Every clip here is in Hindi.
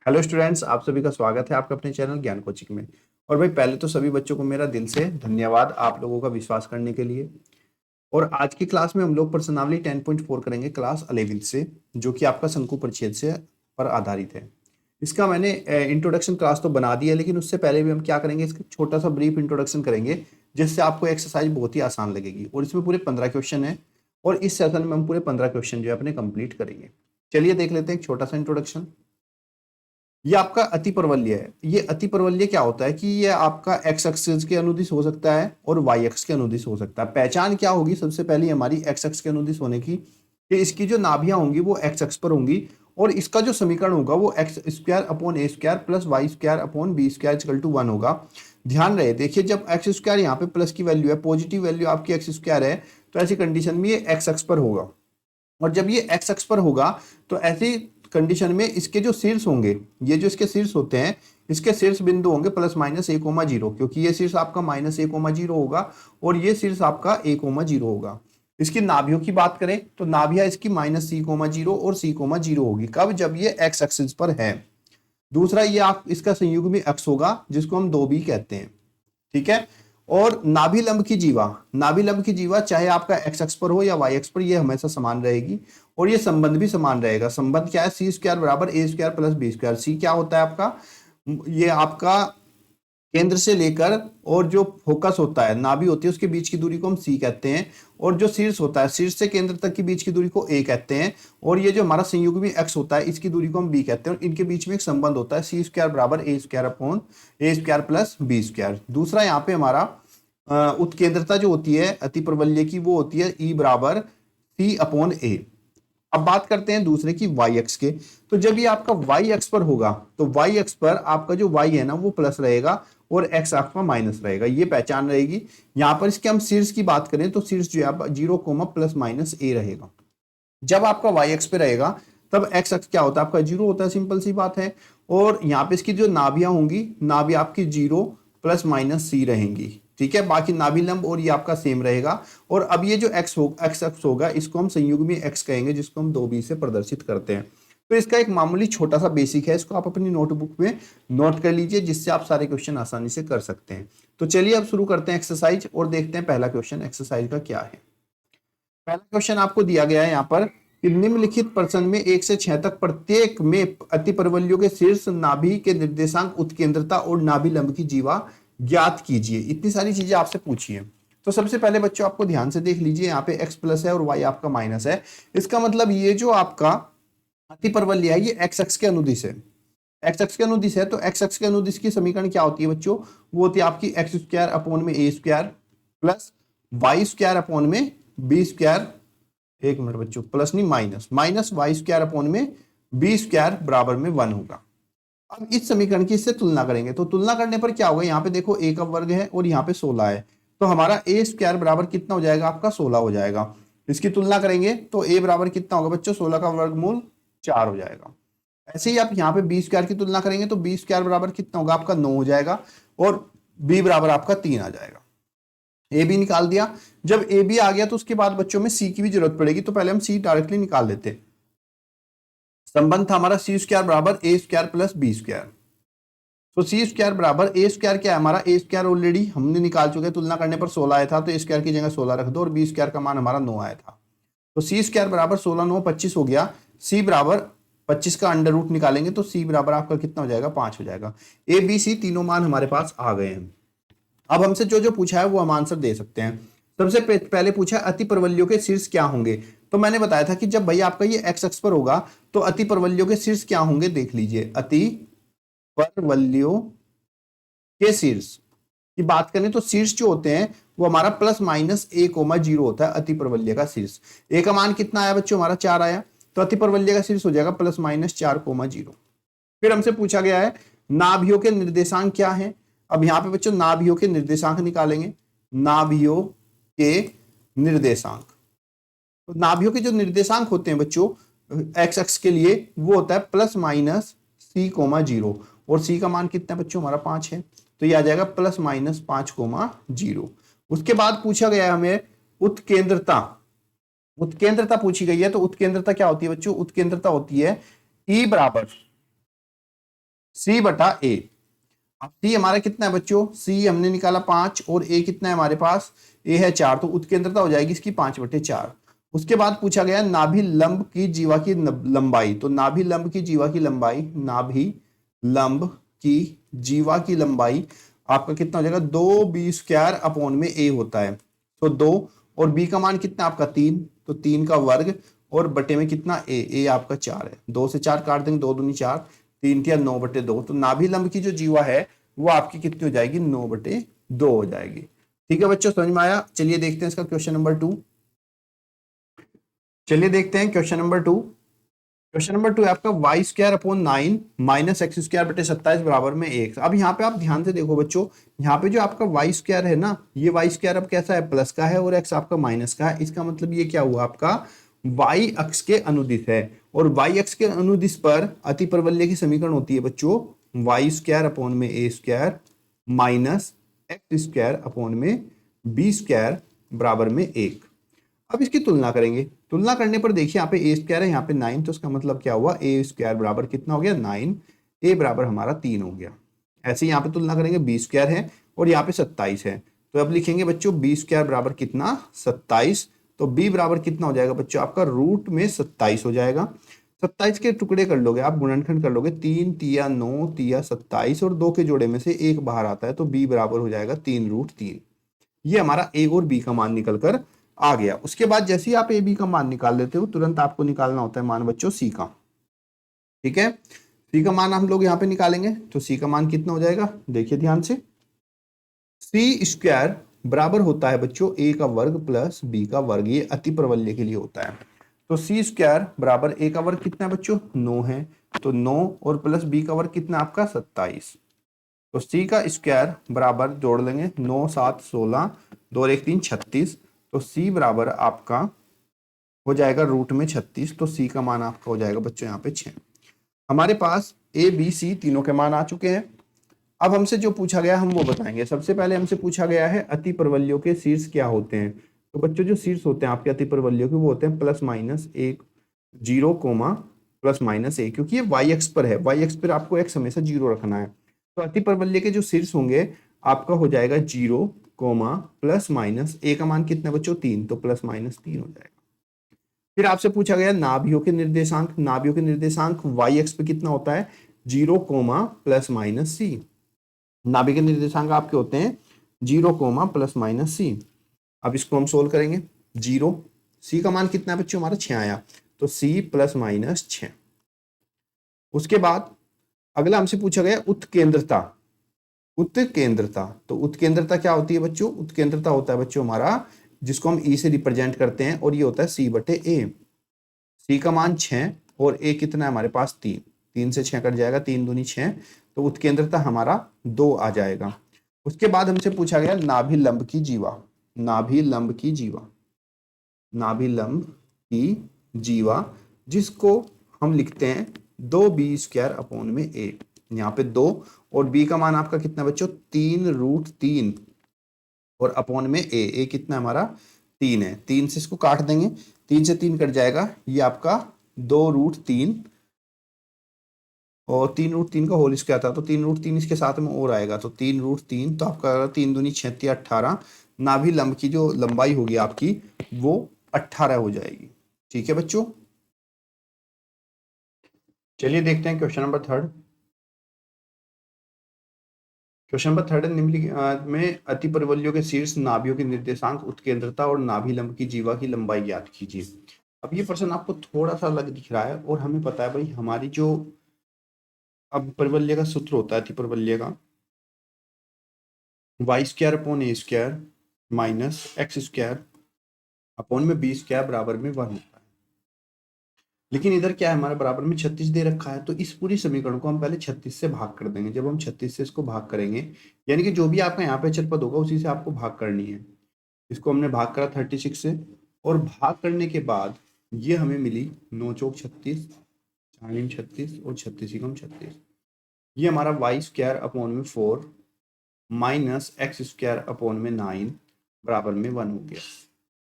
हेलो स्टूडेंट्स, आप सभी का स्वागत है आपका अपने चैनल ज्ञान कोचिंग में। और भाई पहले तो सभी बच्चों को मेरा दिल से धन्यवाद आप लोगों का विश्वास करने के लिए। और आज की क्लास में हम लोग प्रश्नावली 10.4 करेंगे क्लास 11 से, जो कि आपका शंकु परिच्छेद से पर आधारित है। इसका मैंने इंट्रोडक्शन क्लास तो बना दी है, लेकिन उससे पहले भी हम क्या करेंगे, इसका छोटा सा ब्रीफ इंट्रोडक्शन करेंगे, जिससे आपको एक्सरसाइज बहुत ही आसान लगेगी। और इसमें पूरे 15 क्वेश्चन है, और इस सेशन में हम पूरे 15 क्वेश्चन जो है अपने कंप्लीट करेंगे। चलिए देख लेते हैं एक छोटा सा इंट्रोडक्शन। ये आपका अति परवलय है। ये अति परवलय क्या होता है कि ये आपका एक्स एक्सिस के अनुदिश हो सकता है और वाई एक्स के अनुदिश हो सकता है। पहचान क्या होगी सबसे पहले हमारी एक्स एक्स के अनुदिश होने की, कि इसकी जो नाभियां होंगी वो एक्स एक्स पर होंगी, और इसका जो समीकरण होगा वो x square upon a square plus y square upon b square equal to 1 होगा। ध्यान रहे, देखिए जब एक्स स्क्वायर यहाँ पे प्लस की वैल्यू है, पॉजिटिव वैल्यू आपकी एक्स स्क्वायर है, तो ऐसी कंडीशन में ये एक्स एक्स पर होगा। और जब ये एक्स एक्स पर होगा तो ऐसी कंडीशन में इसके जो शीर्ष होंगे, ये जो इसके शीर्ष होते हैं, इसके शीर्ष बिंदु होंगे प्लस माइनस 1,0, क्योंकि ये शीर्ष आपका -1,0 होगा और ये शीर्ष आपका 1,0 होगा। इसकी नाभियों की बात करें तो नाभियां इसकी -c,0 और c,0 होगी। कब? जब ये एक्स एक्सिस पर है। दूसरा, ये आप इसका संयुग्मी अक्ष होगा जिसको हम 2b कहते हैं। ठीक है। और नाभि लंब की जीवा चाहे आपका एक्स एक्स पर हो या वाई एक्स पर, ये हमेशा समान रहेगी। और ये संबंध भी समान रहेगा। संबंध क्या है? सी स्क्वायर बराबर ए स्क्वायर प्लस बी स्क्वायर। सी क्या होता है आपका? ये आपका केंद्र से लेकर और जो फोकस होता है, नाभि होती है, उसके बीच की दूरी को हम सी कहते हैं। और जो शीर्ष होता है, शीर्ष से केंद्र तक की बीच की दूरी को ए कहते हैं। और ये जो हमारा संयुग्मी एक्स होता है, इसकी दूरी को हम बी कहते हैं। और इनके बीच में एक संबंध होता है, सी स्क्वायर बराबर ए square upon a square plus B square. दूसरा, यहाँ पे हमारा उत्केंद्रता जो होती है अति परवलय की, वो होती है ई बराबर सी अपॉन ए। अब बात करते हैं दूसरे की वाई एक्स के। तो जब ये आपका वाई एक्स पर होगा तो वाई एक्स पर आपका जो वाई है ना वो प्लस रहेगा और एक्स आपका माइनस रहेगा। ये पहचान रहेगी। यहां पर इसके हम शीर्ष की बात करें तो शीर्ष जो है 0, प्लस माइनस ए रहेगा। जब आपका वाई एक्स पे रहेगा तब एक्स एक्स क्या होता है? आपका 0 होता है, सिंपल सी बात है। और यहाँ पे इसकी जो नाभियां होंगी, नाभि आपकी 0 प्लस माइनस सी रहेंगी। ठीक है। बाकी नाभि लंब और ये आपका सेम रहेगा। और अब ये जो एक्स एक्स होगा, इसको हम संयुग्मी एक्स कहेंगे, जिसको हम 2b से प्रदर्शित करते हैं। तो इसका एक मामूली छोटा सा बेसिक है, इसको आप अपनी नोटबुक में नोट कर लीजिए, जिससे आप सारे क्वेश्चन आसानी से कर सकते हैं। तो चलिए अब शुरू करते हैं एक्सरसाइज और देखते हैं पहला क्वेश्चन एक्सरसाइज का क्या है। पहला क्वेश्चन आपको दिया गया है यहाँ पर कि निम्नलिखित प्रश्न में 1 से 6 तक प्रत्येक में अति परवलयों के शीर्ष नाभि के निर्देशांक, उत्केंद्रता और नाभि लंब की जीवा ज्ञात कीजिए। इतनी सारी चीजें आपसे पूछी है। तो सबसे पहले बच्चों आपको ध्यान से देख लीजिए, यहाँ पे x प्लस है और y आपका माइनस है। इसका मतलब ये जो आपका अति परवलय है ये x एक्स के अनुदिश है। x एक्स के अनुदिश है तो x एक्स के अनुदिश की समीकरण क्या होती है बच्चों? वो होती है आपकी एक्स स्क्वायर अपॉन में a square plus y square upon में बी स्क्वायर। एक मिनट बच्चों, प्लस नहीं, माइनस वाई स्क्वायर अपॉन में बी स्क्वायर बराबर में 1 होगा। अब इस समीकरण की इससे तुलना करेंगे तो तुलना करने पर क्या होगा? यहाँ पे देखो a का वर्ग है और यहाँ पे 16 है, तो हमारा ए स्क्वायर बराबर कितना हो जाएगा? आपका 16 हो जाएगा। इसकी तुलना करेंगे तो a बराबर कितना होगा बच्चों? 16 का वर्गमूल 4 हो जाएगा। ऐसे ही आप यहाँ पे बी स्क्वायर की तुलना करेंगे तो बी स्क्वायर बराबर कितना होगा? आपका 9 हो जाएगा। और b बराबर आपका 3 आ जाएगा। ए बी निकाल दिया। जब ए बी आ गया तो उसके बाद बच्चों में सी की भी जरूरत पड़ेगी, तो पहले हम सी डायरेक्टली निकाल लेते हैं। संबंध था हमारा सी स्क्वायर बराबर ए स्क्वायर प्लस बी स्क्वायर। तो सी स्क्वायर बराबर ए स्क्वायर क्या है हमारा? ए स्क्वायर ऑलरेडी हमने निकाल चुके हैं, तुलना करने पर 16 आया था, तो ए स्क्वायर की जगह 16 रख दो और बी स्क्वायर का मान हमारा 9 आया था। तो सी स्क्वायर बराबर 16 9 25 हो गया। सी बराबर 25 का अंडर रूट निकालेंगे तो सी बराबर आपका कितना हो जाएगा? 5 हो जाएगा। ए बी सी तीनों मान हमारे पास आ गए हैं। अब हमसे जो जो पूछा है वो हम आंसर दे सकते हैं। सबसे पहले पूछा अति परवलयों के शीर्ष क्या होंगे। तो मैंने बताया था कि जब भाई आपका ये एक्स एक्स पर होगा तो अति परवलयों के शीर्ष क्या होंगे, देख लीजिए। अति परवलयों के शीर्ष की बात करें तो शीर्ष जो होते हैं वो हमारा प्लस माइनस a,0 होता है। अति परवलय का शीर्ष a का मान कितना आया बच्चों? हमारा 4 आया। तो अति परवलय का शीर्ष हो जाएगा प्लस माइनस 4,0। फिर हमसे पूछा गया है नाभियों के निर्देशांक क्या है। अब यहां पे बच्चों नाभियों के निर्देशांक निकालेंगे। नाभियों के निर्देशांक, तो नाभियों के जो निर्देशांक होते हैं बच्चों एक्स एक्स के लिए, वो होता है प्लस माइनस c,0। और c का मान कितना है बच्चों? हमारा 5 है, तो ये आ जाएगा प्लस माइनस 5,0। उसके बाद पूछा गया है हमें उत्केंद्रता। उत्केंद्रता पूछी गई है, तो उत्केंद्रता क्या होती है बच्चों? उत्केंद्रता होती है ई बराबर सी बटा ए। अब सी हमारा कितना है बच्चों, सी हमने निकाला 5 और ए कितना है हमारे पास, ए है 4, तो उत्केंद्रता हो जाएगी इसकी 5/4। उसके बाद पूछा गया नाभि लंब की जीवा की लंबाई, तो नाभि लंब की जीवा की लंबाई, नाभि लंब की जीवा की लंबाई आपका कितना हो जाएगा, 2b² अपॉन में ए होता है, तो 2, और बी का मान कितना आपका 3, तो 3 का वर्ग, और बटे में कितना ए आपका 4 है, 2 से 4 काट देंगे, 2 दूनी 4, 3 या 9/2, तो नाभि लंब की जो जीवा है वो आपकी कितनी हो जाएगी, 9/2 हो जाएगी। ठीक है बच्चों, समझ में आया। चलिए देखते हैं इसका क्वेश्चन नंबर 2। चलिए देखते हैं क्वेश्चन नंबर 2। क्वेश्चन नंबर 2 है आपका y² अपॉन 9 माइनस x²/27 बराबर में 1। अब यहाँ पे आप ध्यान से देखो बच्चों, यहाँ पे जो आपका y² है ना, ये y² अब कैसा है, प्लस का है, और x आपका माइनस का है। इसका मतलब ये क्या हुआ आपका, y अक्ष के अनुदिश है, और y अक्ष के अनुदिश पर अतिपरवलय की समीकरण होती है बच्चों y² अपॉन में a² माइनस x² अपॉन में b² बराबर में 1। अब इसकी तुलना करेंगे, तुलना करने पर देखिए यहाँ पे a² है, यहाँ पे 9, तो इसका मतलब क्या हुआ, a² बराबर कितना हो गया 9, a बराबर हमारा 3 हो गया। ऐसे यहाँ पे तुलना करेंगे, b² है और यहाँ पे 27 है, तो अब लिखेंगे बच्चों b² बराबर कितना 27, तो b बराबर कितना हो जाएगा बच्चों आपका रूट में 27 हो जाएगा। 27 के टुकड़े कर लोगे आप, गुणनखंड कर लोगे, 3 तिया 9 तिया 27, और 2 के जोड़े में से 1 बाहर आता है, तो b बराबर हो जाएगा 3√3। ये हमारा a और b का मान निकल कर आ गया। उसके बाद जैसे ही आप ए बी का मान निकाल लेते हो, तुरंत आपको निकालना होता है मान बच्चों सी का। ठीक है, सी का मान हम लोग यहाँ पे निकालेंगे, तो सी का मान कितना हो जाएगा, देखिए ध्यान से, c² बराबर होता है बच्चों a का वर्ग प्लस b का वर्ग, ये अति प्रवल्य के लिए होता है। तो c² बराबर a का वर्ग कितना है बच्चों 9 है, तो 9 और प्लस b का वर्ग कितना आपका 27, तो c का स्क्वायर बराबर जोड़ लेंगे, 9 7 16, 2 और 1 3 36, तो c बराबर आपका हो जाएगा रूट में 36, तो c का मान आपका हो जाएगा बच्चों यहाँ पे 6। हमारे पास a b c तीनों के मान आ चुके हैं। अब हमसे जो पूछा गया हम वो बताएंगे। सबसे पहले हमसे पूछा गया है अति प्रवल्यों के शीर्ष क्या होते हैं। तो बच्चों जो शीर्ष होते हैं आपके अति प्रवल्यों के वो होते हैं +-1 0, +-1, क्योंकि ये y अक्ष पर है, y अक्ष पर आपको x हमेशा 0 रखना है। तो अति प्रवल्य के जो शीर्ष होंगे आपका हो जाएगा 0, +-, a का मान कितना बच्चों 3, तो +-3 हो जाएगा। फिर आपसे पूछा गया नाभियों के निर्देशांक, नाभियों के निर्देशांक y अक्ष पे कितना होता है 0, +-c। नाभि के निर्देशांक आपके होते हैं 0, +-c। अब इसको हम सोल्व करेंगे, 0, c का मान कितना है बच्चों हमारा 6 आया, तो c +-6। उसके बाद अगला हमसे पूछा गया उत्केंद्रता। उत्केंद्रता, तो उत्केंद्रता क्या होती है बच्चों, उत्केंद्रता होता है बच्चों हमारा जिसको हम e से रिप्रेजेंट करते हैं, और ये होता है c/a। c का मान 6 और a कितना है हमारे पास 3, 3 से 6 कट जाएगा, 3 दूनी 6, तो उत्केंद्रता हमारा 2 आ जाएगा। उसके बाद हमसे पूछा गया नाभि लंब की जीवा, नाभि लंब की जीवा, नाभि लंब की जीवा जिसको हम लिखते हैं 2b² अपॉन में a, यहाँ पे 2 और b का मान आपका कितना बच्चों 3√3, और अपॉन में a कितना हमारा 3 है, 3 से इसको काट देंगे, 3 से 3 कट जाएगा, ये आपका 2√3, और 3√3 का होल स्क्वायर था, तो 3√3 इसके साथ में और आएगा, तो 3√3, तो आपका 3 दूनी 6 18, नाभि लंब की जो लंबाई होगी आपकी वो 18 हो जाएगी। ठीक है बच्चों, चलिए देखते हैं क्वेश्चन नंबर 3। क्वेश्चन नंबर 3 निम्नलिखित में अति परवलयों के शीर्ष नाभियों के निर्देशांक, उत्केंद्रता और नाभि लंब की जीवा की लंबाई ज्ञात कीजिए। अब ये प्रश्न आपको थोड़ा सा अलग दिख रहा है, और हमें पता है भाई हमारी जो अब परवलय का सूत्र होता है अति परवलय का y² upon a² minus x² upon में b² बराबर में 1 होता है। लेकिन इधर क्या है हमारे बराबर में 36 दे रखा है, तो इस पूरी समीकरण को हम पहले 36 से भाग कर देंगे। जब हम 36 से इसको भाग करेंगे, यानी कि जो भी आपका यहाँ पे अचर पद होगा उसी से आपको भाग करनी है। इसको हमने भाग करा 36 से, और भाग करने के बाद ये हमें मिली 9 चौक 36, 4 36 और 36 एकम 36। ये हमारा y² अपॉन में 4 माइनस x² अपॉन में 9 बराबर में 1 हो गया।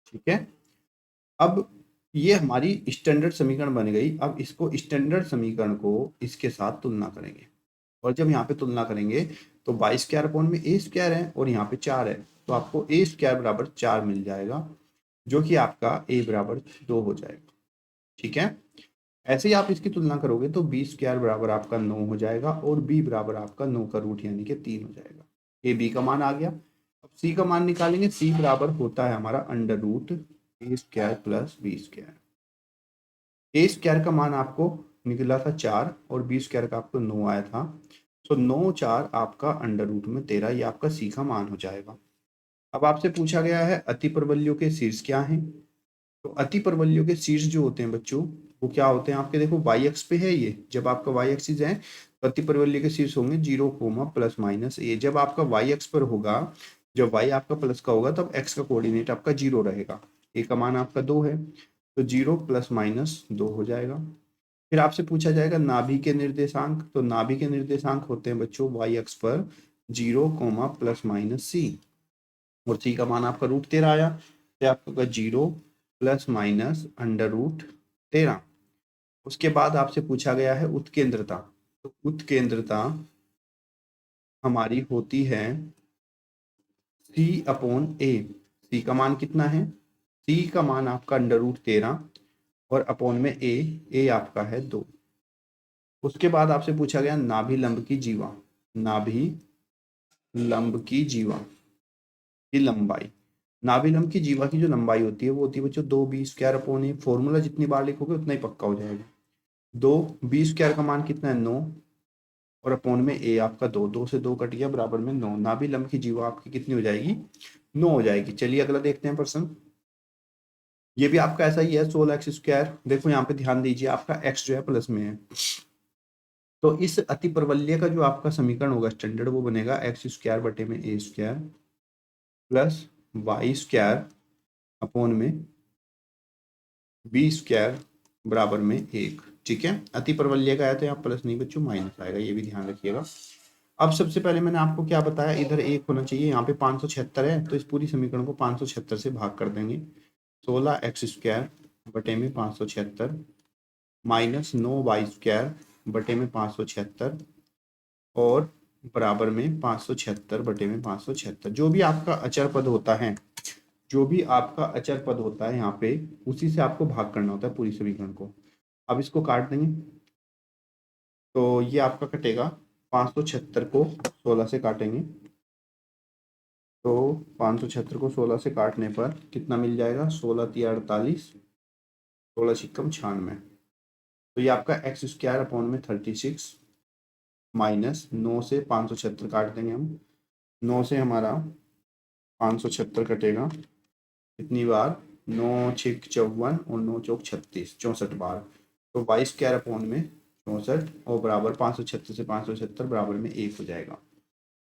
ठीक है, अब ये हमारी स्टैंडर्ड समीकरण बन गई। अब इसको स्टैंडर्ड समीकरण को इसके साथ तुलना करेंगे, और जब यहाँ पे तुलना करेंगे तो बाई स्क्वायर अपॉन में ए स्क्वायर है और यहाँ पे 4 है, तो आपको ए स्क्वायर बराबर 4 मिल जाएगा, जो कि आपका ए बराबर 2 हो जाएगा। ठीक है, ऐसे ही आप इसकी तुलना करोगे तो बी स्क्वायर बराबर आपका 9 हो जाएगा और बी बराबर आपका 9 का रूट यानी कि 3 हो जाएगा। ए बी का मान आ गया। अब सी का मान निकालेंगे। सी बराबर होता है हमारा अंडर रूट ए स्क्वायर प्लस बी स्क्वायर। ए स्क्वायर का मान आपको निकला था 4 और बी स्क्वायर का आपको 9 आया था, तो 9 4 आपका अंडर रूट में 13, ये आपका सी का मान हो जाएगा। अब आपसे पूछा गया है अति परवलयों के शीर्ष क्या हैं। तो अति परवलयों के शीर्ष जो होते हैं बच्चों, वो क्या होते हैं आपके, देखो वाई एक्स पे है ये, जब आपका वाई एक्सिस है तो अति परवलय के शीर्ष होंगे 0, प्लस माइनस ए। जब आपका वाई एक्स पर होगा, जब वाई आपका प्लस का होगा तब एक्स का कोऑर्डिनेट आपका 0 रहेगा। ए का मान आपका 2 है, तो 0 प्लस माइनस 2 हो जाएगा। फिर आपसे पूछा जाएगा नाभि के निर्देशांक। तो नाभि के निर्देशांक होते हैं बच्चों वाई एक्स पर 0, प्लस माइनस सी, और सी का मान आपका रूट 13 आया, तो आपका 0 प्लस माइनस अंडर रूट 13। उसके बाद आपसे पूछा गया है उत्केंद्रता। तो उत्केंद्रता हमारी होती है सी अपॉन ए। सी का मान कितना है, सी का मान आपका अंडर रूट 13 और अपॉन में ए आपका है 2। उसके बाद आपसे पूछा गया नाभि लंब की जीवा। नाभि लंब की जीवा की लंबाई। नाभि लंब की जीवा की जो लंबाई होती है वो होती है बच्चों 2 बी स्क्वायर अपॉन ए। फॉर्मूला जितनी बार लिखोगे उतना ही पक्का हो जाएगा। 2 बी स्क्वायर का मान कितना है 9 और अपॉन में ए आपका 2, 2 से 2 कट गया बराबर में 9। नाभि लंब की जीवा आपकी कितनी हो जाएगी, 9 हो जाएगी। चलिए अगला देखते हैं प्रश्न। ये भी आपका ऐसा ही है 16 एक्स स्क्वायर। देखो यहाँ पे ध्यान दीजिए, आपका एक्स जो है प्लस में है, तो इस अति परवलय का जो आपका समीकरण होगा स्टैंडर्ड, वो बनेगा एक्स स्क्वायर बटे में a square plus y square upon में बी स्क्वायर बराबर में 1। ठीक है, अति परवलय का आया तो यहाँ प्लस नहीं बच्चों माइनस आएगा, ये भी ध्यान रखिएगा। अब सबसे पहले मैंने आपको क्या बताया, इधर 1 होना चाहिए, यहाँ पे 576 है, तो इस पूरी समीकरण को 576 से भाग कर देंगे। 16 एक्स स्क्वायर बटे में 576 माइनस 9 वाई स्क्वायर बटे में 576 और बराबर में 576 बटे में 576। जो भी आपका अचर पद होता है, जो भी आपका अचर पद होता है यहाँ पे, उसी से आपको भाग करना होता है पूरी समीकरण को। अब इसको काट देंगे तो ये आपका कटेगा, 576 को 16 से काटेंगे तो 576 को 16 से काटने पर कितना मिल जाएगा, 16 × 48, 16 × 96। तो ये आपका एक्स स्क्वायर अपॉन में 36 माइनस 9 से 576 काट देंगे हम, 9 से हमारा 576 कटेगा कितनी बार, 9 × 6 = 54 और 9 × 4 = 36, 64 बार। तो वाई स्क्वायर अपॉन में 64 और बराबर 576 से 576 बराबर में 1 हो जाएगा।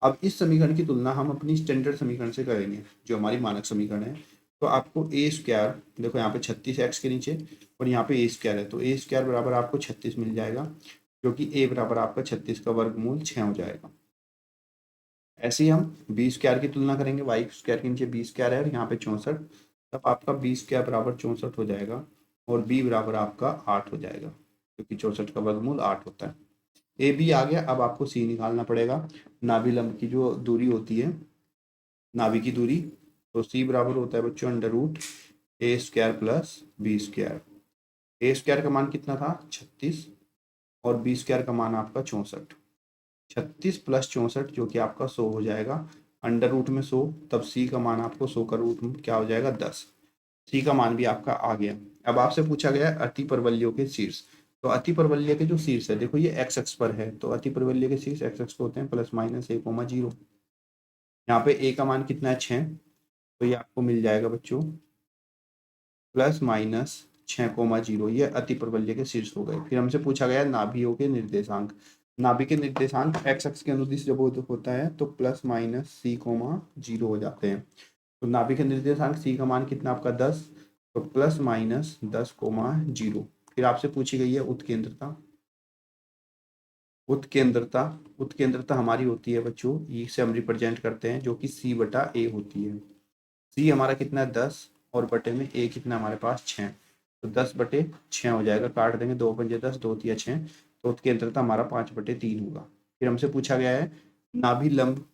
अब इस समीकरण की तुलना हम अपनी स्टैंडर्ड समीकरण से करेंगे, जो हमारी मानक समीकरण है। तो आपको ए स्क्वायर, देखो यहाँ पे 36 एक्स के नीचे और यहाँ पे ए स्क्वायर है, तो ए स्क्वायर बराबर आपको 36 मिल जाएगा, जो कि ए बराबर आपका 36 का वर्गमूल 6 हो जाएगा। ऐसे ही हम बी स्क्वायर की तुलना करेंगे, वाई स्क्वायर के नीचे बी स्क्वायर है और यहाँ पे 64, तब आपका बी स्क्वायर बराबर 64 हो जाएगा और बी बराबर आपका 8 हो जाएगा, क्योंकि 64 का वर्गमूल 8 होता है। ए बी आ गया। अब आपको सी निकालना पड़ेगा। नाभि लंब की जो दूरी होती है, नाभि की दूरी, तो सी बराबर होता है बच्चों अंडर रूट ए स्क्वायर प्लस बी स्क्वायर। ए स्क्वायर का मान कितना था 36 और बी स्क्वायर का मान आपका 64। 36 प्लस 64 जो कि आपका 100 हो जाएगा, अंडर रूट में 100, तब सी का मान आपको 100 का रूट में क्या हो जाएगा 10। सी का मान भी आपका आ गया। अब आपसे पूछा गया अति परवलयों के शीर्ष। तो अति परवलय के जो शीर्ष है, देखो ये एक्स अक्ष पर है, तो अति परवलय के शीर्ष एक्स अक्ष पे होते हैं प्लस माइनस a, 0। यहाँ पे a का मान कितना है 6, तो ये आपको मिल जाएगा बच्चों प्लस माइनस 6, 0। ये अति परवलय के शीर्ष हो गए। फिर हमसे पूछा गया नाभियों के निर्देशांक। नाभि के निर्देशांक एक्स अक्ष के अनुदिश जब होता है तो प्लस माइनस c, 0 हो जाते हैं। तो नाभि के निर्देशांक c का मान कितना आपका 10, तो प्लस माइनस 10, 0। फिर आपसे पूछी गई है उत्केंद्रता। उत्केंद्रता, उत्केंद्रता हमारी होती है बच्चों, इसे हम रिप्रेजेंट करते हैं, जो कि c/a होती है। c हमारा कितना है 10 और बटे में a कितना हमारे पास 6, तो 10/6 हो जाएगा। काट देंगे, 2 × 5 = 10, 2 × 3 = 6, तो उत्केंद्रता हमारा 5/3 होगा। फिर हमसे पूछा गया है नाभिलंब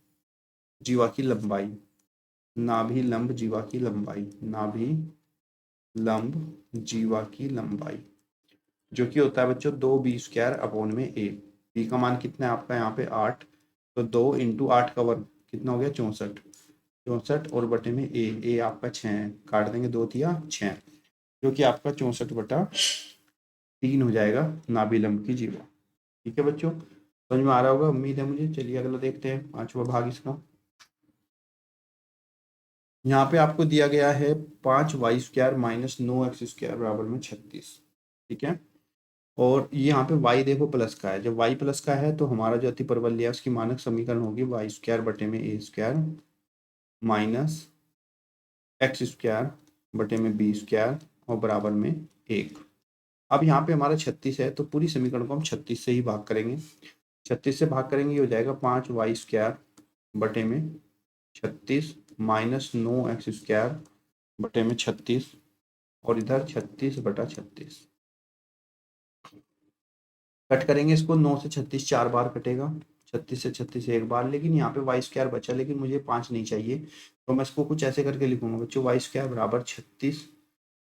जीवा की लंबाई, नाभिलंब जीवा की लंबाई, नाभिलंब जीवा की लंबाई जो कि होता है बच्चों 2b² a। b का मान कितना है आपका यहाँ पे 8, तो 2 इंटू 8 का वर्ग कितना हो गया 64, 64 और बटे में a आपका 6 है, काट देंगे 2 तिया 6, जो कि आपका 64/3 हो जाएगा नाभिलंब की जीवा। ठीक है बच्चों, समझ में आ रहा होगा उम्मीद है मुझे। चलिए अगला देखते हैं, 5वां भाग इसका। यहाँ पे आपको दिया गया है 5y² माइनस 9x² बराबर में 36। ठीक है, और ये यहाँ पे y देखो प्लस का है, जब y प्लस का है तो हमारा जो अति परवलय है उसकी मानक समीकरण होगी y² बटे में a² माइनस x² बटे में b² और बराबर में 1। अब यहाँ पे हमारा 36 है तो पूरी समीकरण को हम 36 से ही भाग करेंगे, 36 से भाग करेंगे, ये हो जाएगा 5y² बटे में 36 माइनस 9x² बटे में 36 और इधर 36/36। कट करेंगे इसको, 9 से 36 4 बार कटेगा, 36 से 36 एक बार, लेकिन यहाँ पे y² बचा, लेकिन मुझे 5 नहीं चाहिए, तो मैं इसको कुछ ऐसे करके लिखूंगा बच्चों y² बराबर 36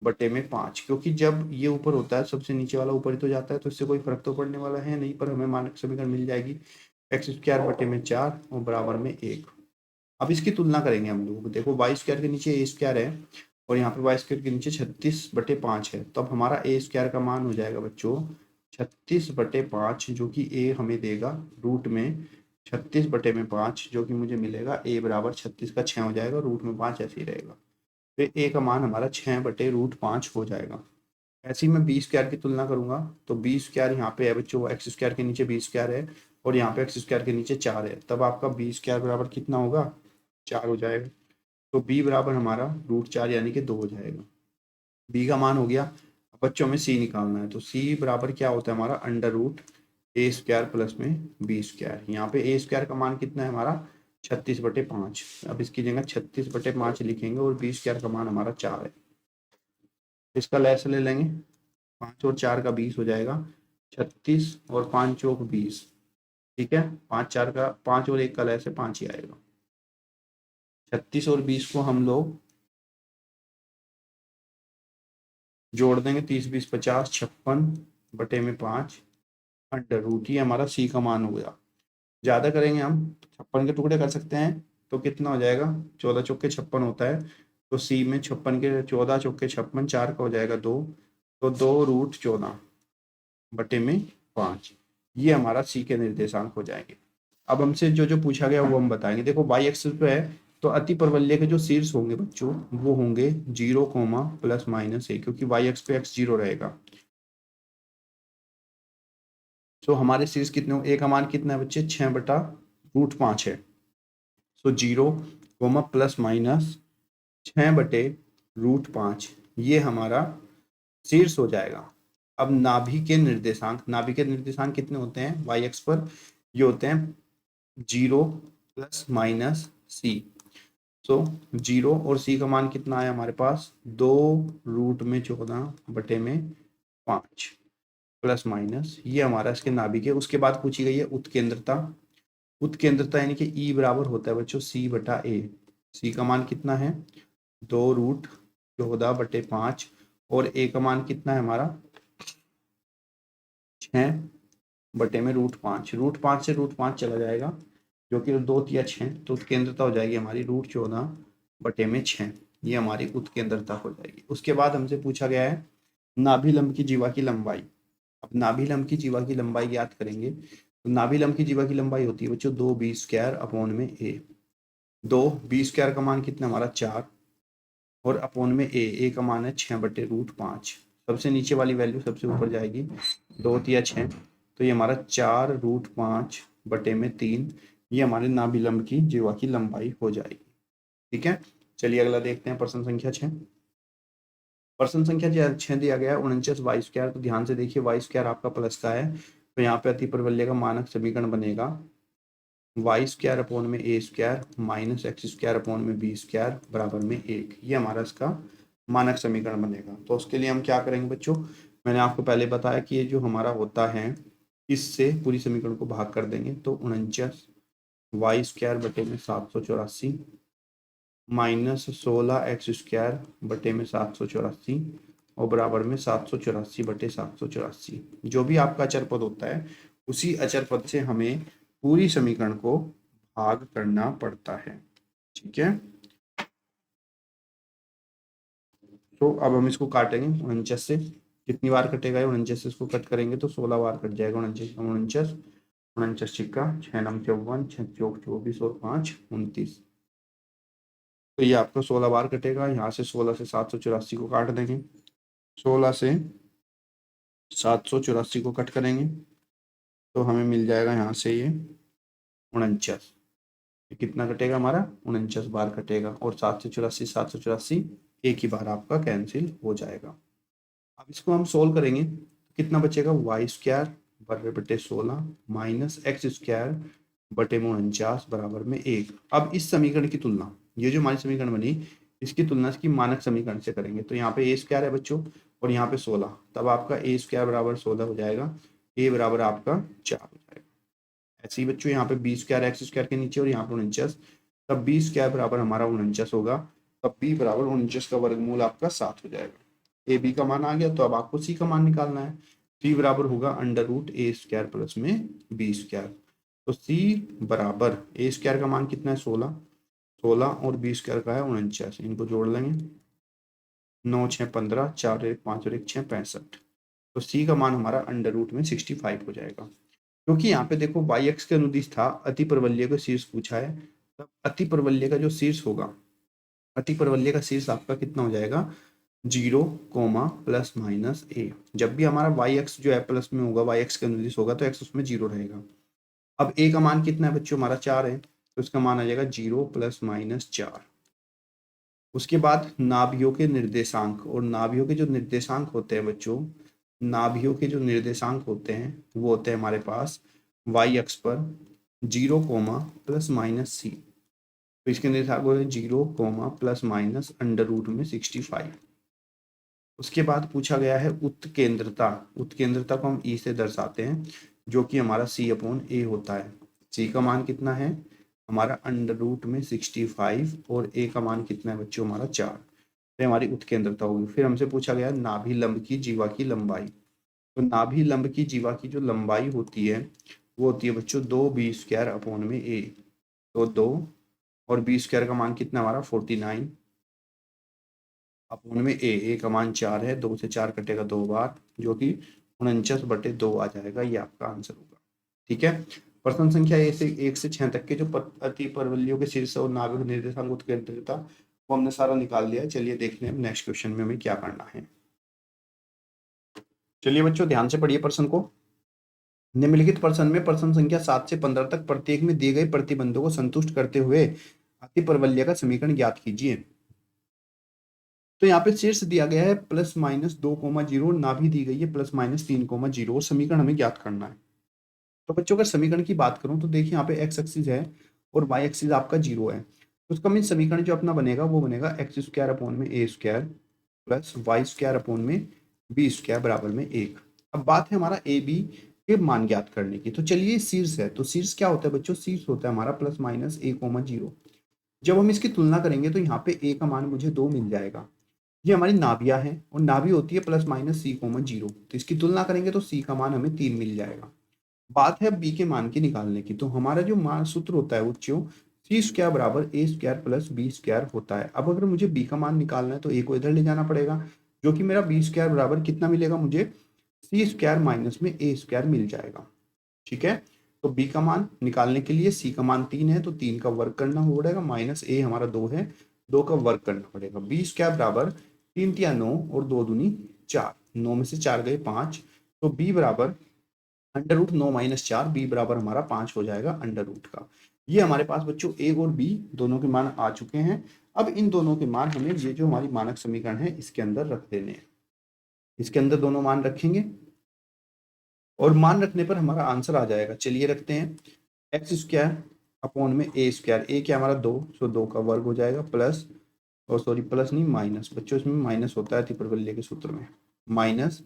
बटे में 5, क्योंकि जब ये ऊपर होता है सबसे नीचे वाला ऊपर ही तो जाता है, तो इससे कोई फर्क तो पड़ने वाला है नहीं, पर हमें मानक समीकरण मिल जाएगी x² बटे में 4 और बराबर में 1। अब इसकी तुलना करेंगे हम लोग, देखो y² के नीचे a² है और यहाँ पे y² के नीचे 36/5 है, तो अब हमारा a² का मान हो जाएगा बच्चों 36/5, जो कि a हमें देगा रूट में 36/5, जो कि मुझे मिलेगा a बराबर 36 का 6 हो जाएगा, रूट में 5 ऐसे ही रहेगा, तो a का मान हमारा 6/√5 हो जाएगा। ऐसे ही मैं b² की तुलना करूंगा, तो b² यहाँ पे है बच्चों, x² के नीचे b² है और यहाँ पे x² के नीचे 4 है, तब आपका b² बराबर कितना होगा 4 हो जाएगा, तो b बराबर हमारा √4 यानी कि 2 हो जाएगा। b का मान हो गया, बच्चों में c निकालना है, तो c बराबर क्या होता है हमारा √a² प्लस में b²। यहाँ पे a² का मान कितना है हमारा 36/5, अब इसकी जगह 36/5 लिखेंगे और b² का मान हमारा 4 है, इसका लैस ले लेंगे, 5 और 4 का 20 हो जाएगा, 36 और 5 चौक 20। ठीक है, 5 और 1 का लैस है 5 ही आएगा, 36 और 20 को हम लोग जोड़ देंगे, 30 20 50 56/5 √, ये हमारा सी का मान हो गया। ज्यादा करेंगे हम 56 के टुकड़े कर सकते हैं, तो कितना हो जाएगा 14 चौके 56 होता है, तो सी में 56 के 14 चौके 56, 4 का हो जाएगा 2, तो 2√14/5, ये हमारा सी के निर्देशांक हो जाएंगे। अब हमसे जो जो पूछा गया वो हम बताएंगे। देखो y एक्सिस पे है तो अति परवलय के जो शीर्ष होंगे बच्चों वो होंगे 0, ±a, क्योंकि y एक्स पे x 0 रहेगा। सो हमारे शीर्ष कितने होंगे, a का मान कितना है बच्चे 6/√5 है, सो 0, ±6/√5, ये हमारा शीर्ष हो जाएगा। अब नाभि के निर्देशांक कितने होते हैं y एक्स पर, ये होते हैं 0 ±c, सो 0 और c का मान कितना आया हमारे पास 2√14/5 प्लस माइनस, ये हमारा इसके नाभि के। उसके बाद पूछी गई है उत्केंद्रता, उत्केंद्रता यानी कि E बराबर होता है बच्चों c/a, c का मान कितना है 2√14/5 और a का मान कितना है हमारा 6/√5, √5 से √5 चला जाएगा, जो कि 2 तिया 6, तो उत्केंद्रता हो जाएगी हमारी √14/6, ये हमारी उत्केंद्रता हो जाएगी। उसके बाद हमसे पूछा गया है नाभिलंब की जीवा की लंबाई। अब नाभिलंब की जीवा की लंबाई ज्ञात करेंगे, तो नाभिलंब की जीवा की लंबाई होती है बच्चों 2b² 2b² का मान कितना हमारा 4 और अपॉन में a का मान है 6/√5, सबसे नीचे वाली वैल्यू सबसे ऊपर जाएगी, 2 तिया 6, तो ये हमारा 4√5/3, ये हमारे नाभिलंब की जीवा की लंबाई हो जाएगी। ठीक है, चलिए अगला देखते हैं, प्रश्न संख्या 6। प्रश्न संख्या 6 दिया गया है 49y², तो ध्यान से देखिए y² आपका प्लस का है, तो यहाँ पे अति परवलय का मानक समीकरण बनेगा y² माइनस x² बराबर में 1, ये हमारा इसका मानक समीकरण बनेगा। तो उसके लिए हम क्या करेंगे बच्चों, मैंने आपको पहले बताया कि ये जो हमारा होता है इससे पूरी समीकरण को भाग कर देंगे तो 49 वाई स्क्वायर बटे में 784 माइनस 16 एक्स स्क्वायर बटे में 784 और बराबर में 784 बटे 784। जो भी आपका अचर पद होता है उसी अचर पद से हमें पूरी समीकरण को भाग करना पड़ता है। ठीक है, तो अब हम इसको काटेंगे 49 से। कितनी बार कटेगा? 49 से इसको कट करेंगे तो 16 बार कट जाएगा। 49 49 49 छिक्का 6 नम 54 6 चौक 24 और 5 29। तो ये आपका 16 बार कटेगा। यहाँ से 16 से 784 को काट देंगे। 16 से 784 को कट करेंगे तो हमें मिल जाएगा यहाँ से ये 49। कितना कटेगा हमारा? 49 बार कटेगा और 784 एक ही बार आपका कैंसिल हो जाएगा। अब इसको हम सोल्व करेंगे तो कितना बचेगा? वाई स्क्वायर बटे 16 माइनस एक्स स्क्वायर बटे में 49 बराबर में 1। अब इस समीकरण की तुलना, ये जो हमारी समीकरण बनी, इसकी तुलना इसकी मानक समीकरण से करेंगे। तो यहाँ पे ए स्क्वायर है बच्चों और यहाँ पे 16, तब आपका ए स्क्वायर बराबर 16 हो जाएगा, ए बराबर आपका 4 हो जाएगा। ऐसे ही बच्चों यहाँ पे बी स्क्वायर एक्स स्क्वायर के नीचे और यहाँ पे 49, तब बी स्क्वायर बराबर हमारा 49 होगा, तब बी बराबर 49 का वर्गमूल आपका 7 हो जाएगा। ए बी का मान आ गया, तो अब आपको सी का मान निकालना है। सी बराबर होगा अंडर रूट ए स्क्वायर प्लस में बी स्क्वायर। तो सी बराबर ए स्क्वायर का मान कितना है? 16, 16 और बी स्क्वायर का है 49। इनको जोड़ लेंगे, 9 6 15, 4 1 5 और 1 6 65। तो सी का मान हमारा अंडर रूट में 65 हो जाएगा। क्योंकि यहाँ पे देखो वाई एक्स के अनुदिश था, अति परवलय का शीर्ष पूछा है, तब अति परवलय का जो शीर्ष होगा, अति परवलय का शीर्ष आपका कितना हो जाएगा? 0, प्लस माइनस ए। जब भी हमारा वाई एक्स जो है प्लस में होगा, वाई एक्स के अनुदिश होगा, तो एक्स उसमें 0 रहेगा। अब ए का मान कितना है बच्चों? हमारा 4 है, तो इसका मान आ जाएगा 0 प्लस माइनस 4। उसके बाद नाभियों के निर्देशांक, और नाभियों के जो निर्देशांक होते हैं बच्चों, नाभियों के जो निर्देशांक होते हैं वो होते हैं हमारे पास वाई अक्ष पर 0, प्लस माइनस सी। तो इसके निर्देशांक होते हैं 0, प्लस माइनस अंडर रूट में 65। उसके बाद पूछा गया है उत्केंद्रता। उत्केंद्रता को हम ई से दर्शाते हैं, जो कि हमारा सी अपॉन ए होता है। सी का मान कितना है हमारा? अंडर रूट में 65 और ए का मान कितना है बच्चों? हमारा 4। तो हमारी उत्केंद्रता होगी। फिर हमसे पूछा गया नाभि लंब की जीवा की लंबाई। तो नाभि लंब की जीवा की जो लंबाई होती है वो होती है बच्चों 2 बी स्क्वायर अपॉन में ए। तो 2 और बी स्क्वायर का मान कितना हमारा? 49 अपॉन में ए का मान 4 है, 2 से 4 कटेगा 2 बार, जो कि 49 बटे 2 आ जाएगा। ये आपका आंसर होगा। ठीक है, प्रश्न संख्या 1 से 6 तक के जो अति परवलयों के शीर्ष और नाभिक निर्देशांक उत्केंद्रता वो हमने सारा निकाल लिया है। चलिए देखते हैं नेक्स्ट क्वेश्चन में हमें क्या करना है। चलिए बच्चों ध्यान से पढ़िए प्रश्न को। निम्नलिखित प्रश्न में प्रश्न संख्या 7 से 15 तक प्रत्येक में दिए गए प्रतिबंधों को संतुष्ट करते हुए अति परवलय का समीकरण ज्ञात कीजिए। तो यहाँ पे शीर्ष दिया गया है प्लस माइनस 2,0, नाभि दी गई है प्लस माइनस 3,0 और समीकरण हमें ज्ञात करना है। तो बच्चों अगर समीकरण की बात करूं तो देखिए यहाँ पे एक्स एक्सिस है और वाई एक्सिस आपका 0 है। तो उसका मीन समीकरण जो अपना बनेगा वो बनेगा एक्स स्क्वायर अपॉन में a square plus y square upon में बी स्क्वायर बराबर में 1। अब बात है हमारा ए बी के मान ज्ञात करने की। तो चलिए शीर्ष है, तो शीर्ष क्या होता है बच्चों? शीर्ष होता है हमारा प्लस माइनस a,0। जब हम इसकी तुलना करेंगे तो यहाँ पे a का मान मुझे 2 मिल जाएगा। ये हमारी नाभियां हैं और नाभि होती है प्लस माइनस c,0। तो इसकी तुलना करेंगे तो c का मान हमें 3 मिल जाएगा। बात है b के मान की निकालने की। तो हमारा जो मान सूत्र होता है बच्चों, सी स्क्वायर बराबर ए स्क्वायर प्लस बी स्क्वायर होता है। अब अगर मुझे b का मान निकालना है तो a को इधर ले जाना पड़ेगा, जो कि मेरा बी स्क्वायर बराबर कितना मिलेगा मुझे? सी स्क्वायर माइनस में ए स्क्वायर मिल जाएगा। ठीक है, तो b का मान निकालने के लिए c का मान 3 है तो 3 का वर्ग करना पड़ेगा, माइनस a हमारा 2 है, 2 का वर्ग करना पड़ेगा। बी स्क्वायर बराबर 3 तिया 9 और 2 दूनी 4, 9 में से 4 गए 5, तो b बराबर अंडर रूट 9 माइनस 4, बी बराबर हमारा 5 हो जाएगा अंडर रूट का। ये हमारे पास बच्चों a और b दोनों के मान आ चुके हैं। अब इन दोनों के मान हमें ये जो हमारी मानक समीकरण है इसके अंदर रख देने हैं। इसके अंदर दोनों मान रखेंगे और मान रखने पर हमारा आंसर आ जाएगा। चलिए रखते हैं एक्स स्क्वायर अपॉन में ए स्क्वायर। ए क्या हमारा 2, सो 2 का वर्ग हो जाएगा प्लस, और सॉरी प्लस नहीं माइनस, बच्चों इसमें माइनस होता है अति परवलय के सूत्र में, माइनस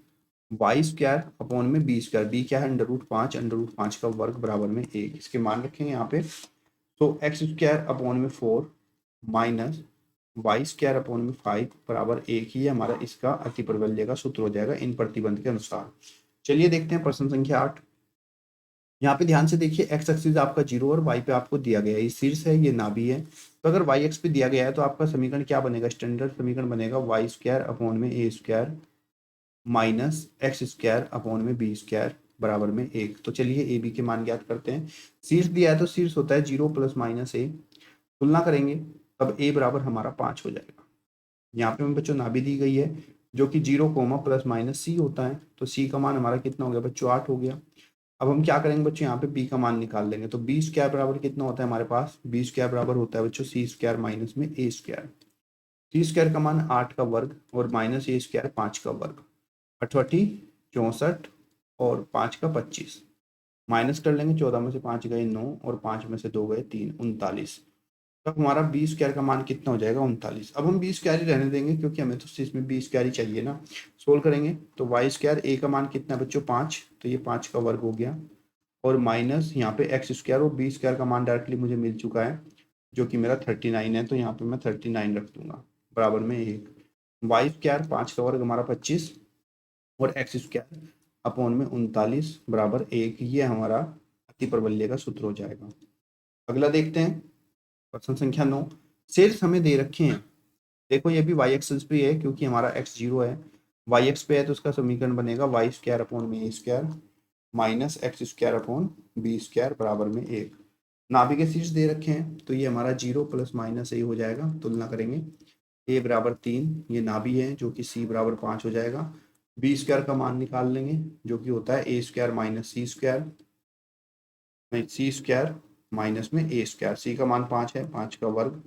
वाई स्क्वायर अपॉन में बी स्क्वायर, बी क्या है √5, √5 का वर्ग बराबर में 1, इसके मान रखेंगे यहाँ पे। तो एक्स स्क्वायर अपॉन में 4 माइनस वाई स्क्वायर अपॉन में 5 बराबर 1 ही हमारा इसका अतिप्रवल्य का सूत्र हो जाएगा इन प्रतिबंध के अनुसार। चलिए देखते हैं प्रश्न संख्या 8। यहाँ पे ध्यान से देखिए, एक्स एक्सिस आपका 0 और वाई पे आपको दिया गया है, ये शीर्ष है ये नाभि है। तो अगर वाई एक्स पे दिया गया है तो आपका समीकरण क्या बनेगा, स्टैंडर्ड समीकरण बनेगा वाई स्क्वायर अपॉन में a square minus x square upon में बी स्क्वायर बराबर में 1। तो चलिए ए बी के मान ज्ञात करते हैं। शीर्ष दिया है तो शीर्ष होता है 0 + -a, तुलना करेंगे तब a बराबर हमारा 5 हो जाएगा। यहाँ पे हमें बच्चों नाभि दी गई है जो कि 0, ±c होता है, तो c का मान हमारा कितना हो गया बच्चों, 8 हो गया। अब हम क्या करेंगे बच्चों, यहाँ पे b का मान निकाल लेंगे। तो b स्क्वायर बराबर कितना होता है हमारे पास, b स्क्वायर बराबर होता है बच्चों c स्क्वायर माइनस में a स्क्वायर। c स्क्वायर का मान 8 का वर्ग और माइनस a स्क्वायर 5 का वर्ग, 88 64 और 5 का 25, माइनस कर लेंगे, 14 में से 5 गए 9 और 5 में से 2 गए 3, 39। तब हमारा बी स्क्वायर का मान कितना हो जाएगा, 39। अब हम बी स्क्वायर ही रहने देंगे क्योंकि हमें तो इसमें बी स्क्वायर ही चाहिए ना। सोल्व करेंगे तो वाई स्क्वायर, ए का मान कितना है बच्चों 5, तो ये 5 का वर्ग हो गया, और माइनस यहाँ पे एक्स स्क्वायर और बी स्क्वायर का मान डायरेक्टली मुझे मिल चुका है जो कि मेरा 39 है, तो यहाँ पे मैं 39 रख दूंगा बराबर में 1। वाई स्क्वायर 5 का वर्ग हमारा 25 और एक्स स्क्वायर अपॉन में 39 बराबर 1, ये हमारा अतिप्रवल्य का सूत्र हो जाएगा। अगला देखते हैं प्रश्न संख्या 9। शीर्ष हमें दे रखे हैं, देखो ये भी वाई एक्सिस पे है क्योंकि हमारा एक्स 0 है, वाई एक्स पे है तो उसका समीकरण बनेगा वाई स्क्वायर अपॉन में a square minus x square upon b square बराबर में 1। नाभि के शीर्ष दे रखे हैं तो ये हमारा 0 ± a हो जाएगा, तुलना करेंगे a बराबर 3, ये नाभि है जो कि c बराबर 5 हो जाएगा। बी स्क्वायर का मान निकाल लेंगे जो कि होता है a square minus c square, c square minus में ए स्क्वायर, सी का मान 5 है, 5 का वर्ग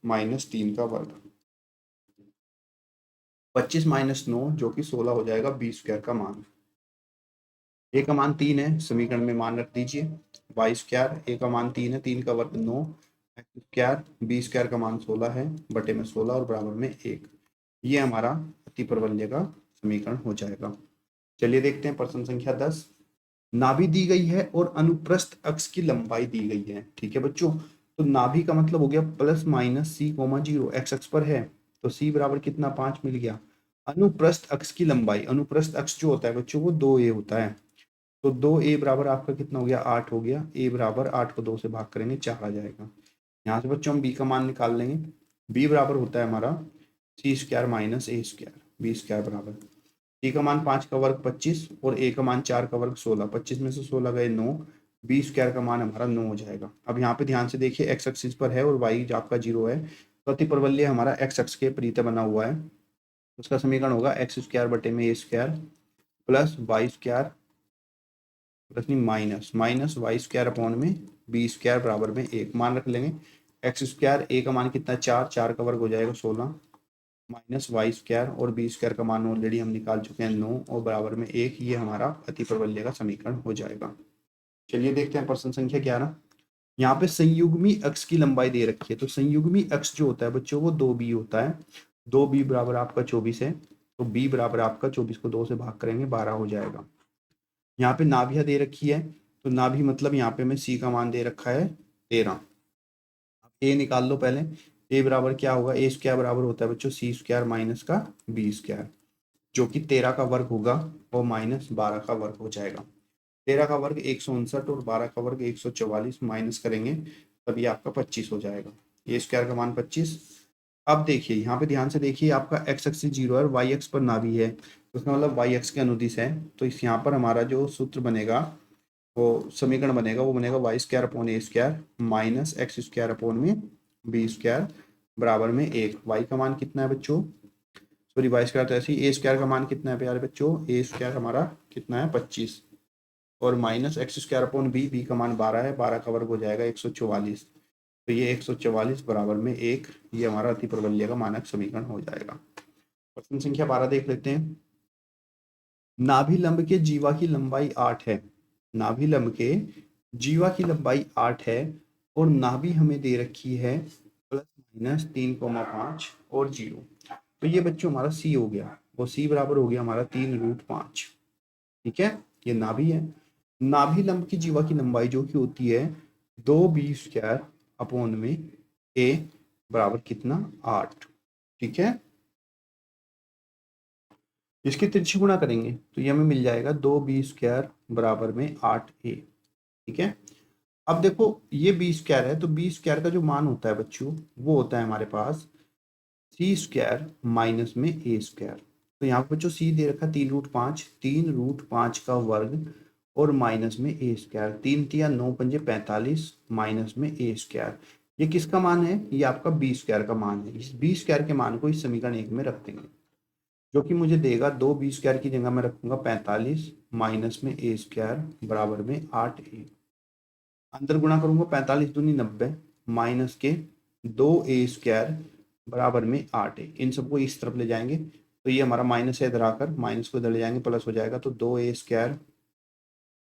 माइनस 3 का वर्ग, 25 - 9 जो कि 16 हो जाएगा बी स्क्वायर का मान। ए का मान 3 है, समीकरण में मान रख दीजिए, वाई स्क्वायर ए का मान 3 है, 3 का वर्ग 9, एक्स स्क्वायर बी स्क्वायर का मान 16 है बटे में 16 और बराबर में 1, ये हमारा अतिप्रवल्य का समीकरण हो जाएगा। चलिए देखते हैं प्रश्न संख्या 10। नाभि दी गई है और अनुप्रस्थ अक्ष की लंबाई दी गई है, ठीक है बच्चों। तो नाभि का मतलब हो गया +-c, 0, एक्स अक्ष पर है तो c बराबर कितना 5 मिल गया। अनुप्रस्थ अक्ष की लंबाई, अनुप्रस्थ अक्ष जो होता है बच्चों वो 2a होता है, तो 2a बराबर आपका कितना हो गया 8 हो गया, a बराबर 8 को 2 से भाग करेंगे 4 आ जाएगा। यहाँ से बच्चों हम b का मान निकाल लेंगे, b बराबर होता है हमारा c square minus a square, b square बराबर c का मान 5 का वर्ग 25 और a का मान 4 का वर्ग 16, 25 में से 16 गए 9, बी स्क्वायर का मान हमारा 9 हो जाएगा। अब यहाँ पे ध्यान से देखिए एक्स एक्सिस पर है और वाई आपका 0 है, तो अतिप्रवल्य हमारा एक्स अक्ष के परित बना हुआ है, उसका समीकरण होगा एक्स स्क्वायर बटे में a square plus y square plus नहीं माइनस वाई स्क्वायर अपॉन में बी स्क्वायर बराबर में 1, मान रख लेंगे। एक्स स्क्वायर ए का मान कितना 4, 4 का वर्ग हो जाएगा 16 माइनस वाई स्क्वायर और बी स्क्वायर का मान ऑलरेडी हम निकाल चुके हैं 9 और बराबर में 1, ये हमारा अतिप्रवल्य का समीकरण हो जाएगा। चलिए देखते हैं प्रश्न संख्या 11। यहाँ पे संयुग्मी अक्ष की लंबाई दे रखी है, तो संयुग्मी अक्ष जो होता है बच्चों वो 2b होता है, 2b बराबर आपका 24 है, तो b बराबर आपका 24 को 2 से भाग करेंगे 12 हो जाएगा। यहाँ पे नाभिया दे रखी है, तो नाभि मतलब यहाँ पे हमें c का मान दे रखा है 13। अब a निकाल लो पहले, a बराबर क्या होगा, a स्क्वायर बराबर होता है बच्चों c स्क्वायर माइनस का b स्क्वायर, जो कि 13 का वर्ग होगा और माइनस 12 का वर्ग हो जाएगा। 13 का वर्ग 159 और 12 का वर्ग 144, माइनस करेंगे तब ये आपका 25 हो जाएगा, ए स्क्वायर का मान 25। अब देखिए यहाँ पे ध्यान से देखिए, आपका एक्स एक्सिस 0 है और वाई एक्स पर नाभि है, तो उसका मतलब वाई एक्स के अनुदिश है, तो इस यहाँ पर हमारा जो सूत्र बनेगा वो समीकरण बनेगा वो बनेगा y square upon a square minus x square upon में बी स्क्वायर बराबर में 1। वाई का मान कितना है बच्चों, सॉरी वाई स्क्वायर तो ऐसे ही, ए स्क्वायर का मान कितना है प्यारे बच्चों, ए स्क्वायर हमारा कितना है 25 और minus x square upon b, b का मान 12 है, 12 का वर्ग हो जाएगा 144, तो ये 144 बराबर में 1, ये हमारा अतिप्रवल्य का मानक समीकरण हो जाएगा। प्रश्न संख्या 12 देख लेते हैं। नाभिलंब के जीवा की लंबाई 8 है, नाभिलंब के जीवा की लंबाई 8 है और नाभि हमें दे रखी है +-3,5 और 0, तो ये बच्चों हमारा सी हो गया और सी बराबर हो गया हमारा 3√5। ठीक है, ये नाभि है। नाभि लंब की जीवा की लंबाई जो कि होती है 2b² अपॉन में a बराबर कितना 8। ठीक है, इसकी तिरछी गुणा करेंगे तो ये हमें मिल जाएगा 2b² बराबर में 8a। ठीक है, अब देखो ये b² है तो b² का जो मान होता है बच्चों वो होता है हमारे पास c² माइनस में a²। तो यहाँ पे बच्चों c दे रखा 3√5, 3√5 का वर्ग और माइनस में a²। 3 तिया 9 पंजे 45 माइनस में a²। ये किसका मान है? ये आपका b² का मान है। इस b² के मान को इस समीकरण 1 में रख देंगे जो कि मुझे देगा 2b² की जगह मैं रखूंगा 45 माइनस में a² बराबर में 8a। अंदर गुणा करूंगा 45 दूनी 90 माइनस के 2a² बराबर में 8a। इन सबको इस तरफ ले जाएंगे तो ये हमारा माइनस है, इधर आकर माइनस को इधर ले जाएंगे प्लस हो जाएगा तो 2a²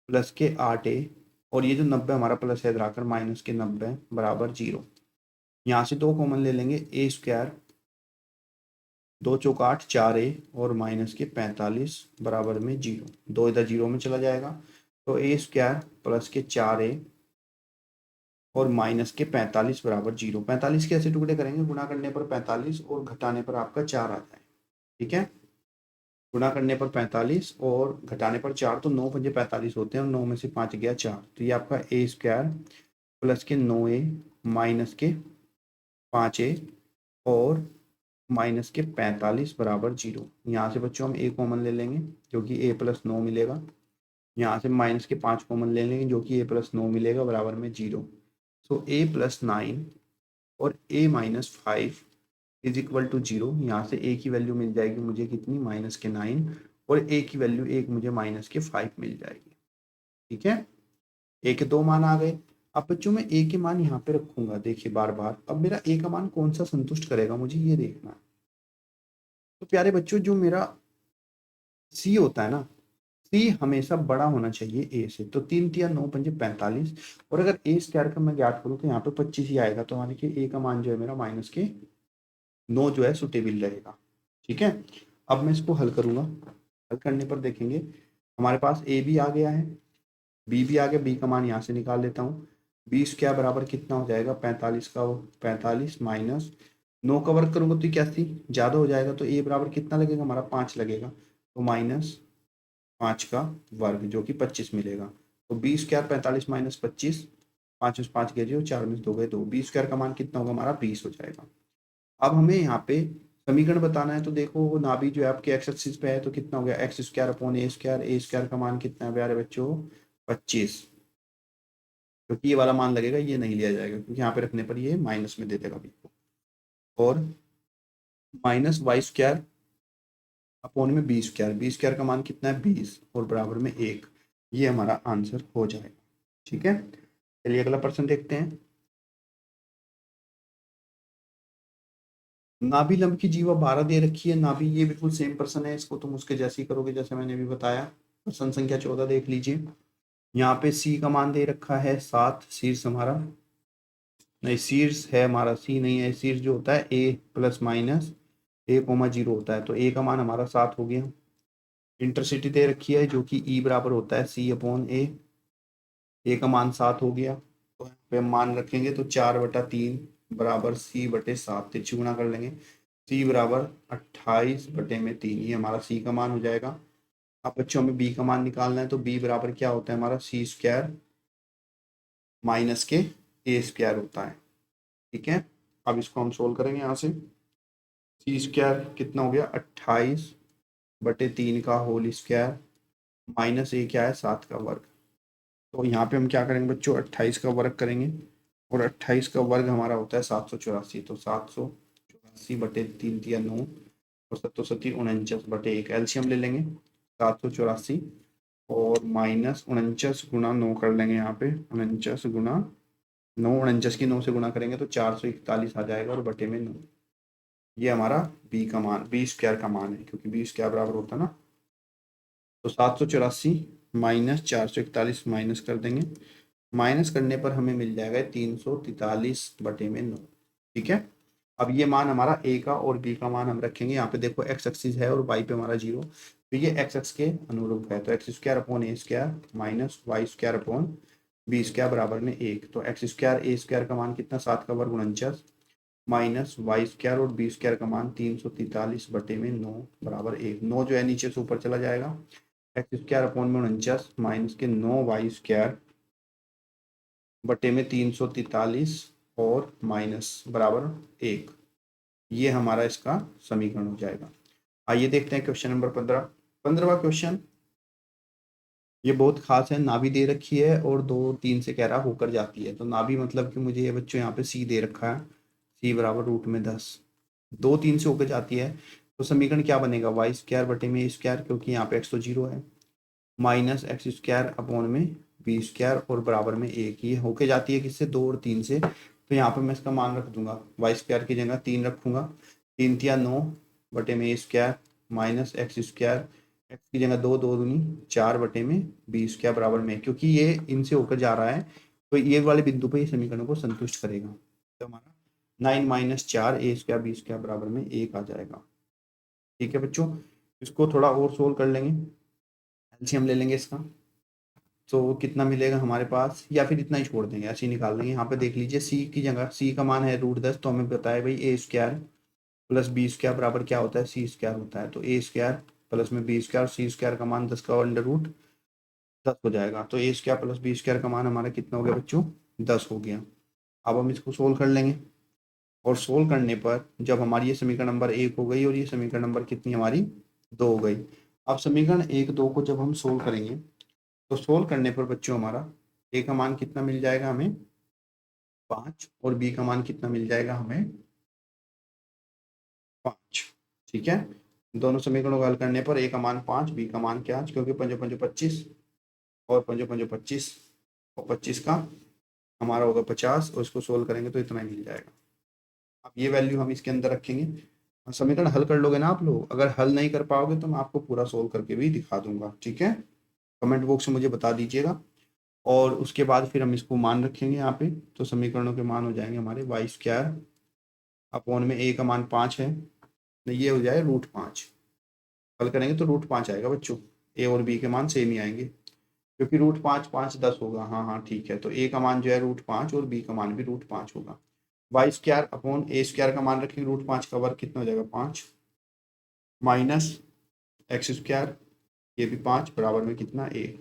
प्लस के 8a और ये जो 90 हमारा प्लस है इधर आकर माइनस के 90 बराबर 0। यहाँ से 2 कॉमन ले लेंगे a², 2 चौक 8 4a और माइनस के 45 बराबर में 0। 2 इधर 0 में चला जाएगा तो a² प्लस के 4a और माइनस के 45 बराबर 0। 45 के ऐसे टुकड़े करेंगे गुणा करने पर 45 और घटाने पर आपका 4 आता है। ठीक है, गुणा करने पर 45 और घटाने पर 4 तो 9 पंजे 45 होते हैं और 9 में से 5 गया 4 तो ये आपका a² प्लस के 9a माइनस के 5a और माइनस के 45 बराबर 0। यहाँ से बच्चों हम a कॉमन ले लेंगे जो कि a प्लस 9 मिलेगा। यहाँ से माइनस के 5 कॉमन ले लेंगे जो कि a प्लस 9 मिलेगा बराबर में 0। सो a प्लस 9 और a minus 5 is equal to 0। यहाँ से a की वैल्यू मिल जाएगी मुझे कितनी माइनस के 9 और a की वैल्यू एक मुझे माइनस के 5 मिल जाएगी। ठीक है, a के 2 मान आ गए। अब बच्चों मैं a के मान यहाँ पे रखूंगा, देखिए बार बार। अब मेरा a का मान कौन सा संतुष्ट करेगा मुझे ये देखना है। तो प्यारे बच्चों जो मेरा c होता है ना, c हमेशा बड़ा होना चाहिए a से। तो 3 तिया 9 पंजे 45 और अगर a² का मैं ज्ञात करूँ तो यहाँ पे 25 ही आएगा तो यानी कि a का मान जो है मेरा माइनस के 9 जो है सुटेबल रहेगा। ठीक है, अब मैं इसको हल करूंगा। हल करने पर देखेंगे हमारे पास a भी आ गया है, b भी आ गया। b का मान यहाँ से निकाल लेता हूँ। b² बराबर कितना हो जाएगा 45 का 45 माइनस 9 का वर्ग करूंगा तो 81 ज्यादा हो जाएगा तो a बराबर कितना लगेगा हमारा 5 लगेगा तो माइनस 5 का वर्ग जो कि 25 मिलेगा। तो b² 45 माइनस 25, 5 में 5 गए जो 4 में 2 गए 2, b² का मान कितना होगा हमारा 20 हो जाएगा। अब हमें यहाँ पे समीकरण बताना है तो देखो वो नाभि जो है आपके एक्स एक्सिस पे है तो कितना हो गया x² अपॉन a² का मान कितना है प्यारे बच्चों 25। क्योंकि ये वाला मान लगेगा ये नहीं लिया जाएगा क्योंकि यहाँ पे रखने पर ये माइनस में दे देगा b को। और माइनस y² अपॉन में b² का मान कितना है 20 और बराबर में 1। ये हमारा आंसर हो जाएगा। ठीक है, चलिए अगला प्रश्न देखते हैं। नाभि लंब की जीवा 12 दे रखी है। नाभि ये बिल्कुल सेम प्रश्न है, इसको तुम उसके जैसे ही करोगे जैसे मैंने अभी बताया। प्रश्न संख्या 14 देख लीजिए। यहाँ पे सी का मान दे रखा है 7। शीर्ष हमारा नहीं, शीर्ष है हमारा सी नहीं है। शीर्ष जो होता है ए प्लस माइनस a, 0 होता है तो a का मान हमारा 7 हो गया। इंटरसिटी दे रखी है जो कि E बराबर होता है c अपॉन a का मान 7 हो गया। तो यहाँ पे हम मान रखेंगे तो 4/3 बराबर c/7 तिरछी गुणा कर लेंगे। c बराबर 28/3 ये हमारा c का मान हो जाएगा। अब बच्चों हमें b का मान निकालना है तो b बराबर क्या होता है हमारा c² माइनस के a² होता है। ठीक है, अब इसको हम सोल्व करेंगे। यहाँ से c² कितना हो गया 28/3 का होल स्क्वायर माइनस a क्या है 7 का वर्ग। तो यहाँ पे हम क्या करेंगे बच्चों 28 का वर्ग करेंगे और 28 का वर्ग हमारा होता है 784। तो 784/3 दिया 9 और 7 49/1 एलसीएम ले लेंगे 784 और माइनस 49 गुणा 9 कर लेंगे। यहाँ पे 49 गुणा 9, 49 की 9 से गुणा करेंगे तो 441 आ जाएगा और बटे में 9। ये हमारा b का मान b² का मान है क्योंकि b² बराबर होता है ना। तो 784 माइनस 441 माइनस कर देंगे। माइनस करने पर हमें मिल जाएगा 343/9। ठीक है, अब ये मान हमारा ए का और बी का मान हम रखेंगे, यहाँ पे देखो एक्स एक्सिस है और वाई पे हमारा 0, तो ये एक्स एक्स के अनुरूप है, तो x square upon a square minus y square upon b square बराबर में 1। तो एक्स स्क्वायर ए स्क्वायर का मान कितना 7 का वर्ग 49 माइनस वाई स्क्वायर और बी स्क्वायर का मान 343 बटे में 9 बराबर 1। 9 जो है नीचे से ऊपर चला जाएगा, एक्स स्क्वायर अपॉन में 49 माइनस के 9 वाई स्क्वायर बटे में 343 और माइनस बराबर 1। ये हमारा इसका समीकरण हो जाएगा। आइए देखते हैं क्वेश्चन नंबर 15। 15वां क्वेश्चन ये बहुत खास है, नाभि दे रखी है और 2 3 से कह रहा होकर जाती है। तो नाभि मतलब कि मुझे ये बच्चों यहाँ पे सी दे रखा है, सी बराबर रूट में 10, 2 3 से होकर जाती है, तो समीकरण क्या बनेगा वाई स्क्वायर बटे में ए स्क्वायर, क्योंकि यहाँ पे एक्स तो 0 है, माइनस एक्स स्क्वायर अपॉन में बी स्क्वायर और बराबर में 1। ये होके जाती है किससे 2 और 3 से, तो यहाँ पे मैं इसका मान रख दूंगा, वाई स्क्वायर की जगह 3 रखूंगा, 3 तिया 9 बटे में a square minus x square, x की जगह 2 2 दूनी 4 बटे में बी स्क्वायर बराबर में, क्योंकि ये इनसे होकर जा रहा है तो ये वाले बिंदु पे ये समीकरण को संतुष्ट करेगा। तो हमारा 9 माइनस 4 ए स्क्वायर बी स्क्वायर बराबर में 1 आ जाएगा। ठीक है बच्चों, इसको थोड़ा और सोल्व कर लेंगे, एलसीएम ले लेंगे इसका, तो कितना मिलेगा हमारे पास, या फिर इतना ही छोड़ देंगे ऐसे ही निकाल लेंगे। यहाँ पे देख लीजिए सी की जगह सी का मान है रूट 10, तो हमें बताया भाई ए स्क्वायर प्लस बी स्क्वायर बराबर क्या होता है सी स्क्वायर होता है, तो ए स्क्वायर प्लस में बी स्क्वायर, सी स्क्वायर का मान 10 का अंडर रूट 10 हो जाएगा, तो ए स्क्वायर प्लस बी स्क्वायर का मान हमारा कितना हो गया बच्चों 10 हो गया। अब हम इसको सोल्व कर लेंगे, और सोल्व करने पर जब हमारी ये समीकरण नंबर 1 हो गई और ये समीकरण नंबर कितनी हमारी 2 हो गई। अब समीकरण 1 2 को जब हम सोल्व करेंगे तो सोल्व करने पर बच्चों हमारा ए का मान कितना मिल जाएगा हमें 5, और बी का मान कितना मिल जाएगा हमें 5। ठीक है, दोनों समीकरणों को हल करने पर ए का मान 5, बी का मान क्या, क्योंकि 5 5 25 और 5 5 25 और 25 का हमारा होगा 50, और इसको सोल्व करेंगे तो इतना ही मिल जाएगा। अब ये वैल्यू हम इसके अंदर रखेंगे, समीकरण हल कर लोगे ना आप लोग, अगर हल नहीं कर पाओगे तो मैं आपको पूरा सोल्व करके भी दिखा दूंगा। ठीक है, कमेंट बॉक्स में मुझे बता दीजिएगा, और उसके बाद फिर हम इसको मान रखेंगे यहाँ पे, तो समीकरणों के मान हो जाएंगे हमारे वाई स्क्वायर अपॉन में ए का मान 5 है, तो ये हो जाए √5। हल करेंगे तो √5 आएगा बच्चों, ए और बी के मान सेम ही आएंगे, क्योंकि √5 5 10 होगा। हाँ हाँ ठीक है, तो ए का मान जो है √5 और बी का मान भी √5 होगा। Y square upon a square का मान रखेंगे √5 का वर्ग कितना हो जाएगा 5 माइनस एक्स स्क्वायर, ये भी 5 बराबर में कितना 1।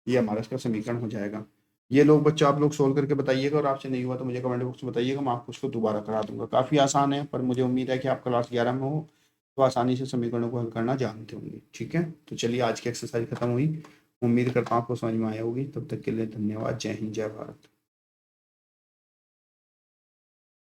ये हमारा इसका समीकरण हो जाएगा। ये लोग बच्चों आप लोग सोल्व करके बताइएगा, और आपसे नहीं हुआ तो मुझे कमेंट बॉक्स में बताइएगा, मैं आपको उसको दोबारा करा दूंगा। काफ़ी आसान है, पर मुझे उम्मीद है कि आप क्लास 11 में हो तो आसानी से समीकरणों को हल करना जानते होंगे। ठीक है, तो चलिए आज की एक्सरसाइज खत्म हुई, उम्मीद करता हूँ आपको समझ में आया होगी। तब तक के लिए धन्यवाद, जय हिंद जय भारत।